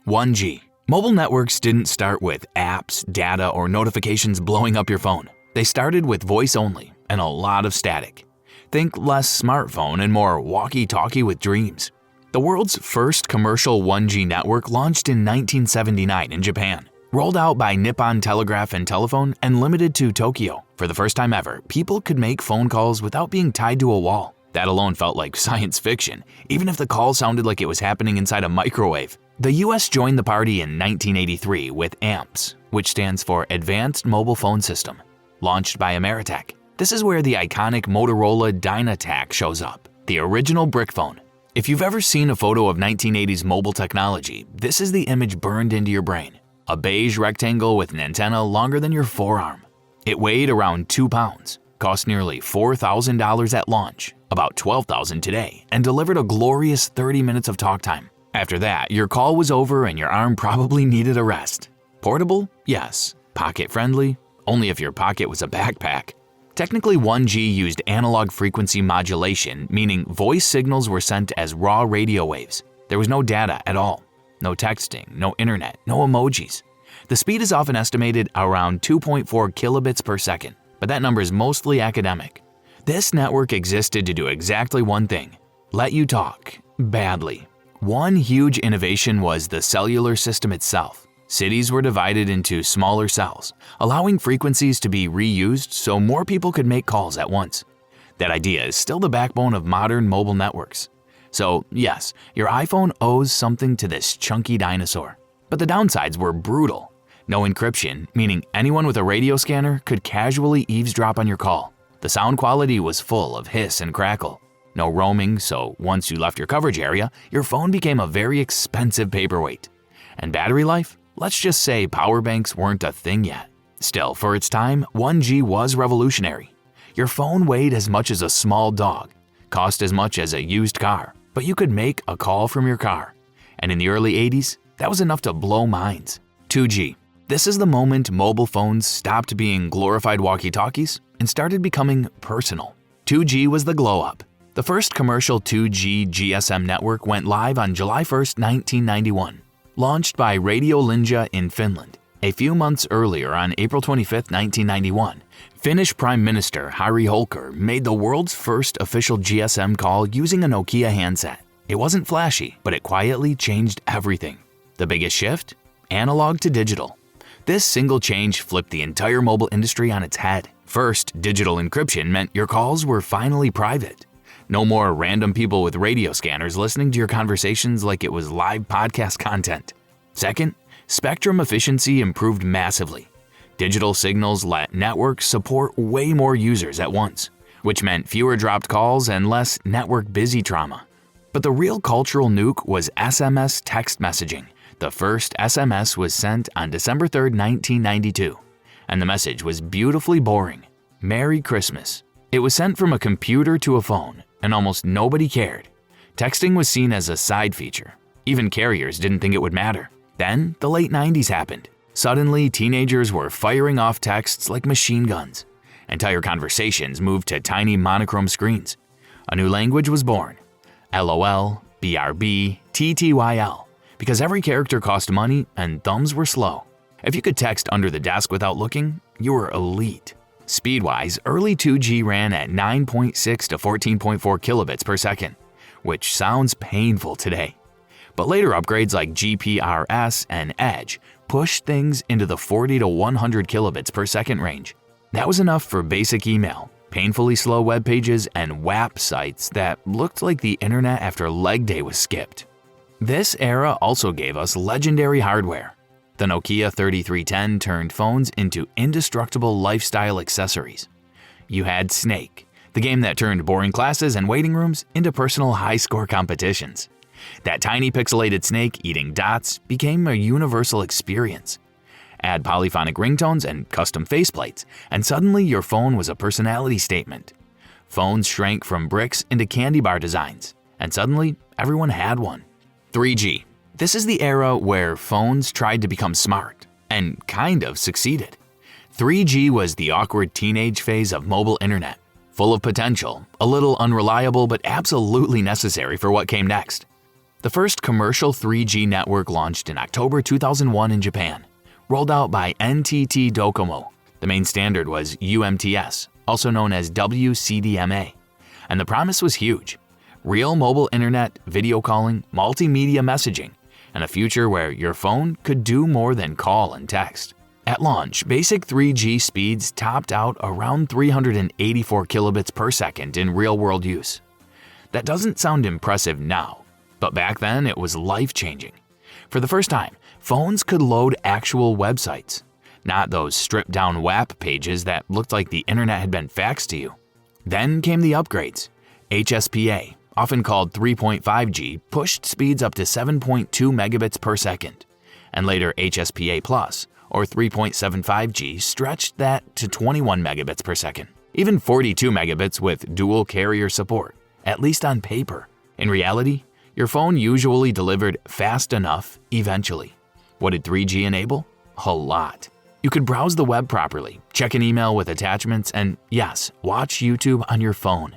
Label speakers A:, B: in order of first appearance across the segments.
A: 1G. Mobile networks didn't start with apps, data, or notifications blowing up your phone. They started with voice only and a lot of static. Think less smartphone and more walkie-talkie with dreams. The world's first commercial 1G network launched in 1979 in Japan. Rolled out by Nippon Telegraph and Telephone and limited to Tokyo. For the first time ever, people could make phone calls without being tied to a wall. That alone felt like science fiction, even if the call sounded like it was happening inside a microwave. The US joined the party in 1983 with AMPS, which stands for Advanced Mobile Phone System, launched by Ameritech. This is where the iconic Motorola Dynatac shows up, the original brick phone. If you've ever seen a photo of 1980s mobile technology, this is the image burned into your brain. A beige rectangle with an antenna longer than your forearm. It weighed around 2 pounds, cost nearly $4,000 at launch, about $12,000 today, and delivered a glorious 30 minutes of talk time. After that, your call was over and your arm probably needed a rest. Portable? Yes. Pocket-friendly? Only if your pocket was a backpack. Technically, 1G used analog frequency modulation, meaning voice signals were sent as raw radio waves. There was no data at all. No texting, no internet, no emojis. The speed is often estimated around 2.4 kilobits per second, but that number is mostly academic. This network existed to do exactly one thing: let you talk badly. One huge innovation was the cellular system itself. Cities were divided into smaller cells, allowing frequencies to be reused so more people could make calls at once. That idea is still the backbone of modern mobile networks. So yes, your iPhone owes something to this chunky dinosaur. But the downsides were brutal. No encryption, meaning anyone with a radio scanner could casually eavesdrop on your call. The sound quality was full of hiss and crackle. No roaming, so once you left your coverage area, your phone became a very expensive paperweight. And battery life? Let's just say power banks weren't a thing yet. Still, for its time, 1G was revolutionary. Your phone weighed as much as a small dog, cost as much as a used car, but you could make a call from your car. And in the early 80s, that was enough to blow minds. 2G. This is the moment mobile phones stopped being glorified walkie-talkies and started becoming personal. 2G was the glow-up. The first commercial 2G GSM network went live on July 1, 1991. Launched by Radio Linja in Finland. A few months earlier, on April 25, 1991, Finnish Prime Minister Harri Holker made the world's first official GSM call using a Nokia handset. It wasn't flashy, but it quietly changed everything. The biggest shift? Analog to digital. This single change flipped the entire mobile industry on its head. First, digital encryption meant your calls were finally private. No more random people with radio scanners listening to your conversations like it was live podcast content. Second, spectrum efficiency improved massively. Digital signals let networks support way more users at once, which meant fewer dropped calls and less network busy trauma. But the real cultural nuke was SMS text messaging. The first SMS was sent on December 3, 1992, and the message was beautifully boring. Merry Christmas. It was sent from a computer to a phone, and almost nobody cared. Texting was seen as a side feature. Even carriers didn't think it would matter. Then, the late 90s happened. Suddenly, teenagers were firing off texts like machine guns. Entire conversations moved to tiny monochrome screens. A new language was born. LOL, BRB, TTYL. Because every character cost money and thumbs were slow. If you could text under the desk without looking, you were elite. Speed-wise, early 2G ran at 9.6 to 14.4 kilobits per second, which sounds painful today. But later upgrades like GPRS and Edge pushed things into the 40 to 100 kilobits per second range. That was enough for basic email, painfully slow web pages, and WAP sites that looked like the internet after leg day was skipped. This era also gave us legendary hardware. The Nokia 3310 turned phones into indestructible lifestyle accessories. You had Snake, the game that turned boring classes and waiting rooms into personal high-score competitions. That tiny pixelated snake eating dots became a universal experience. Add polyphonic ringtones and custom faceplates, and suddenly your phone was a personality statement. Phones shrank from bricks into candy bar designs, and suddenly everyone had one. 3G. This is the era where phones tried to become smart, and kind of succeeded. 3G was the awkward teenage phase of mobile internet, full of potential, a little unreliable but absolutely necessary for what came next. The first commercial 3G network launched in October 2001 in Japan, rolled out by NTT Docomo. The main standard was UMTS, also known as WCDMA, and the promise was huge. Real mobile internet, video calling, multimedia messaging, and a future where your phone could do more than call and text. At launch, basic 3G speeds topped out around 384 kilobits per second in real-world use. That doesn't sound impressive now, but back then it was life-changing. For the first time, phones could load actual websites, not those stripped-down WAP pages that looked like the internet had been faxed to you. Then came the upgrades. HSPA, often called 3.5G, pushed speeds up to 7.2 megabits per second, and later HSPA Plus, or 3.75G, stretched that to 21 megabits per second. Even 42 megabits with dual carrier support, at least on paper. In reality, your phone usually delivered fast enough eventually. What did 3G enable? A lot. You could browse the web properly, check an email with attachments, and yes, watch YouTube on your phone.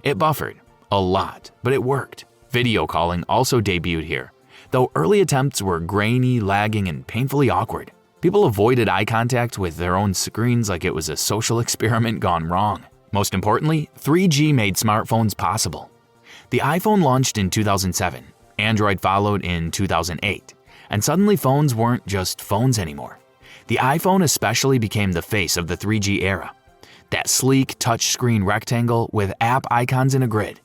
A: It buffered a lot, but it worked. Video calling also debuted here, though early attempts were grainy, lagging, and painfully awkward. People avoided eye contact with their own screens like it was a social experiment gone wrong. Most importantly, 3G made smartphones possible. The iPhone launched in 2007, Android followed in 2008, and suddenly phones weren't just phones anymore. The iPhone especially became the face of the 3G era. That sleek touchscreen rectangle with app icons in a grid.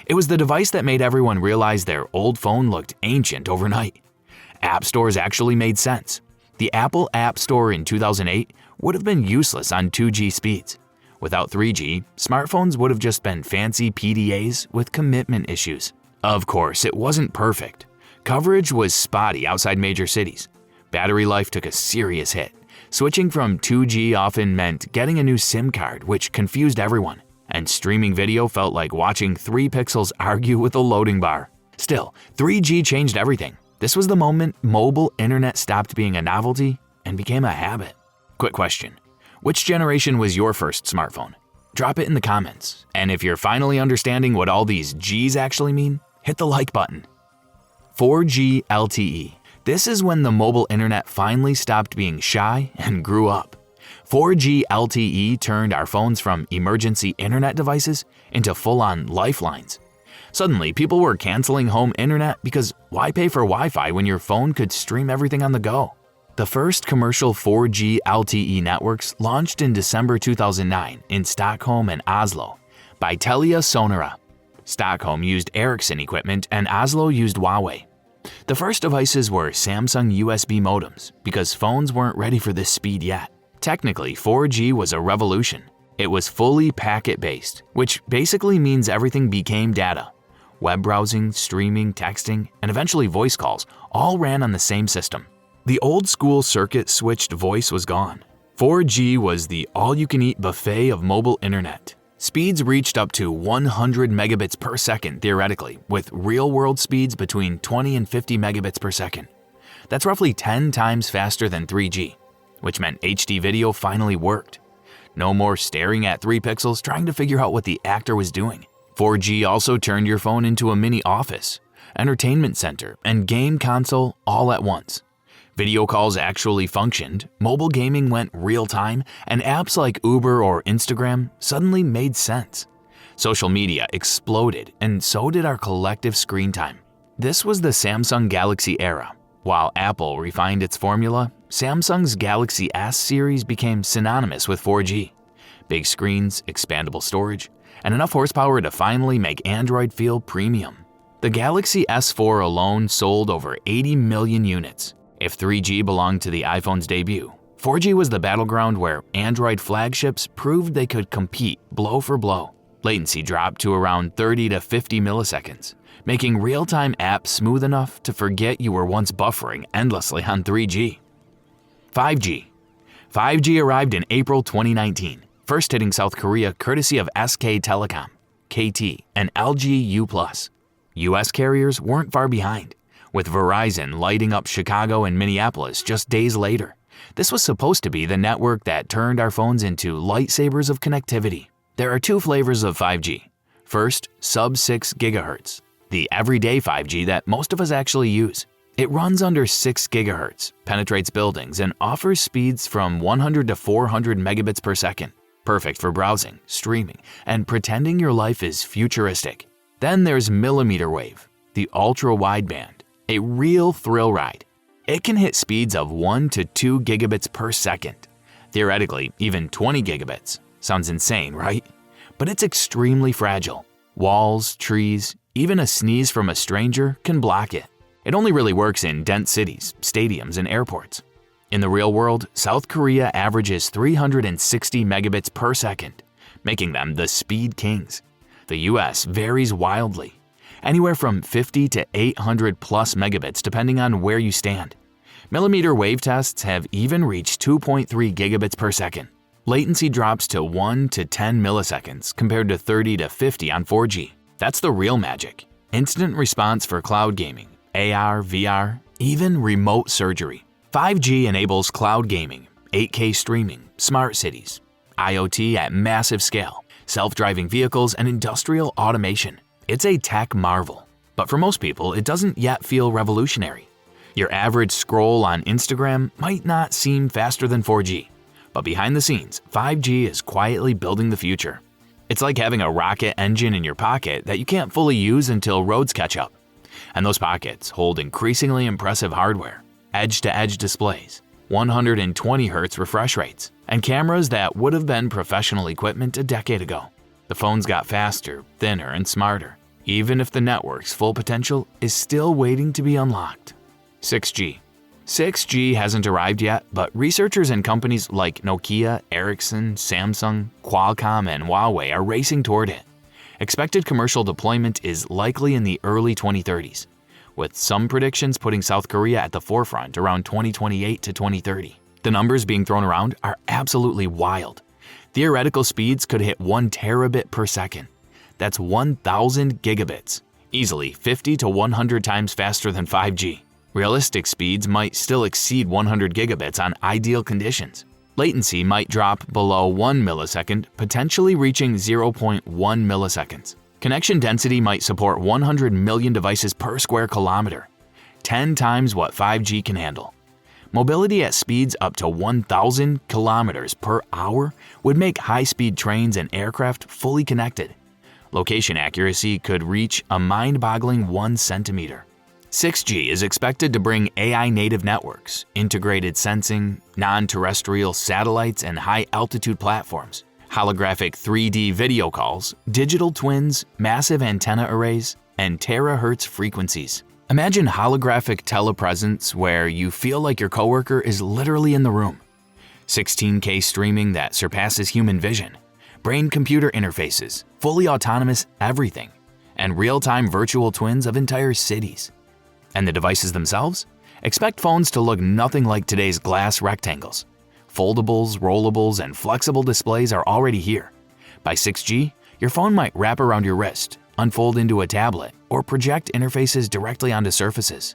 A: It was the device that made everyone realize their old phone looked ancient overnight. App stores actually made sense. The Apple App Store in 2008 would have been useless on 2G speeds. Without 3G, smartphones would have just been fancy PDAs with commitment issues. Of course, it wasn't perfect. Coverage was spotty outside major cities. Battery life took a serious hit. Switching from 2G often meant getting a new SIM card, which confused everyone. And streaming video felt like watching 3 pixels argue with a loading bar. Still, 3G changed everything. This was the moment mobile internet stopped being a novelty and became a habit. Quick question. Which generation was your first smartphone? Drop it in the comments. And if you're finally understanding what all these G's actually mean, hit the like button. 4G LTE. This is when the mobile internet finally stopped being shy and grew up. 4G LTE turned our phones from emergency internet devices into full-on lifelines. Suddenly, people were canceling home internet because why pay for Wi-Fi when your phone could stream everything on the go? The first commercial 4G LTE networks launched in December 2009 in Stockholm and Oslo by Telia Sonera. Stockholm used Ericsson equipment and Oslo used Huawei. The first devices were Samsung USB modems because phones weren't ready for this speed yet. Technically, 4G was a revolution. It was fully packet-based, which basically means everything became data. Web browsing, streaming, texting, and eventually voice calls all ran on the same system. The old-school circuit-switched voice was gone. 4G was the all-you-can-eat buffet of mobile internet. Speeds reached up to 100 megabits per second theoretically, with real-world speeds between 20 and 50 megabits per second. That's roughly 10 times faster than 3G, which meant HD video finally worked. No more staring at 3 pixels trying to figure out what the actor was doing. 4G also turned your phone into a mini office, entertainment center, and game console all at once. Video calls actually functioned, mobile gaming went real-time, and apps like Uber or Instagram suddenly made sense. Social media exploded, and so did our collective screen time. This was the Samsung Galaxy era. While Apple refined its formula, Samsung's Galaxy S series became synonymous with 4G. Big screens, expandable storage, and enough horsepower to finally make Android feel premium. The Galaxy S4 alone sold over 80 million units. If 3G belonged to the iPhone's debut, 4G was the battleground where Android flagships proved they could compete blow for blow. Latency dropped to around 30 to 50 milliseconds, making real-time apps smooth enough to forget you were once buffering endlessly on 3G. 5G. 5G arrived in April 2019, first hitting South Korea courtesy of SK Telecom, KT, and LG U+. US carriers weren't far behind, with Verizon lighting up Chicago and Minneapolis just days later. This was supposed to be the network that turned our phones into lightsabers of connectivity. There are 2 flavors of 5G. First, sub-6 GHz. the everyday 5G that most of us actually use. It runs under 6 GHz, penetrates buildings, and offers speeds from 100 to 400 megabits per second. Perfect for browsing, streaming, and pretending your life is futuristic. Then there's millimeter wave, the ultra-wideband, a real thrill ride. It can hit speeds of 1 to 2 gigabits per second. Theoretically, even 20 gigabits. Sounds insane, right? But it's extremely fragile. Walls, trees, even a sneeze from a stranger can block it. It only really works in dense cities, stadiums, and airports. In the real world, South Korea averages 360 megabits per second, making them the speed kings. The US varies wildly, anywhere from 50 to 800 plus megabits depending on where you stand. Millimeter wave tests have even reached 2.3 gigabits per second. Latency drops to 1 to 10 milliseconds compared to 30 to 50 on 4G. That's the real magic. Instant response for cloud gaming, AR, VR, even remote surgery. 5G enables cloud gaming, 8K streaming, smart cities, IoT at massive scale, self-driving vehicles, and industrial automation. It's a tech marvel. But for most people, it doesn't yet feel revolutionary. Your average scroll on Instagram might not seem faster than 4G. But behind the scenes, 5G is quietly building the future. It's like having a rocket engine in your pocket that you can't fully use until roads catch up. And those pockets hold increasingly impressive hardware, edge-to-edge displays, 120 Hz refresh rates, and cameras that would have been professional equipment a decade ago. The phones got faster, thinner, and smarter, even if the network's full potential is still waiting to be unlocked. 6G. 6G hasn't arrived yet, but researchers and companies like Nokia, Ericsson, Samsung, Qualcomm, and Huawei are racing toward it. Expected commercial deployment is likely in the early 2030s, with some predictions putting South Korea at the forefront around 2028 to 2030. The numbers being thrown around are absolutely wild. Theoretical speeds could hit 1 terabit per second. That's 1,000 gigabits, easily 50 to 100 times faster than 5G. Realistic speeds might still exceed 100 gigabits on ideal conditions. Latency might drop below 1 millisecond, potentially reaching 0.1 milliseconds. Connection density might support 100 million devices per square kilometer, 10 times what 5G can handle. Mobility at speeds up to 1,000 kilometers per hour would make high-speed trains and aircraft fully connected. Location accuracy could reach a mind-boggling 1 centimeter. 6G is expected to bring AI-native networks, integrated sensing, non-terrestrial satellites, and high-altitude platforms, holographic 3D video calls, digital twins, massive antenna arrays, and terahertz frequencies. Imagine holographic telepresence where you feel like your coworker is literally in the room. 16K streaming that surpasses human vision, brain-computer interfaces, fully autonomous everything, and real-time virtual twins of entire cities. And the devices themselves? Expect phones to look nothing like today's glass rectangles. Foldables, rollables, and flexible displays are already here. By 6G, your phone might wrap around your wrist, unfold into a tablet, or project interfaces directly onto surfaces.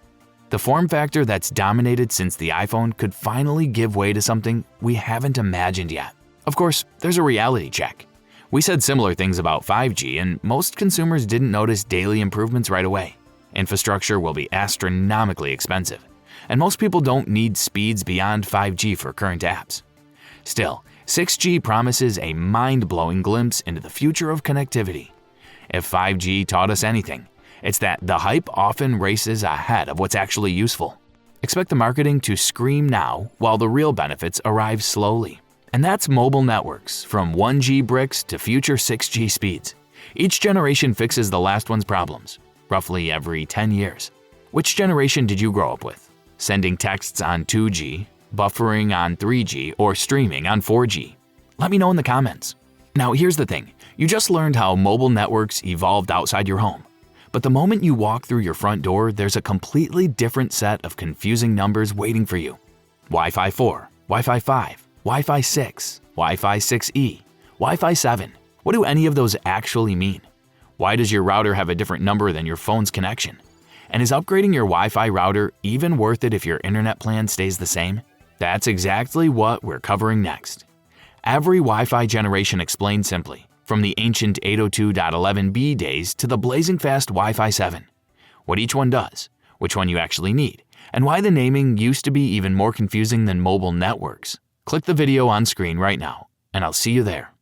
A: The form factor that's dominated since the iPhone could finally give way to something we haven't imagined yet. Of course, there's a reality check. We said similar things about 5G, and most consumers didn't notice daily improvements right away. Infrastructure will be astronomically expensive, and most people don't need speeds beyond 5G for current apps. Still, 6G promises a mind-blowing glimpse into the future of connectivity. If 5G taught us anything, it's that the hype often races ahead of what's actually useful. Expect the marketing to scream now while the real benefits arrive slowly. And that's mobile networks, from 1G bricks to future 6G speeds. Each generation fixes the last one's problems, roughly every 10 years. Which generation did you grow up with? Sending texts on 2G, buffering on 3G, or streaming on 4G? Let me know in the comments. Now here's the thing, you just learned how mobile networks evolved outside your home. But the moment you walk through your front door, there's a completely different set of confusing numbers waiting for you. Wi-Fi 4, Wi-Fi 5, Wi-Fi 6, Wi-Fi 6E, Wi-Fi 7. What do any of those actually mean? Why does your router have a different number than your phone's connection? And is upgrading your Wi-Fi router even worth it if your internet plan stays the same? That's exactly what we're covering next. Every Wi-Fi generation explained simply. from the ancient 802.11b days to the blazing fast Wi-Fi 7. What each one does, which one you actually need, and why the naming used to be even more confusing than mobile networks. Click the video on screen right now, and I'll see you there.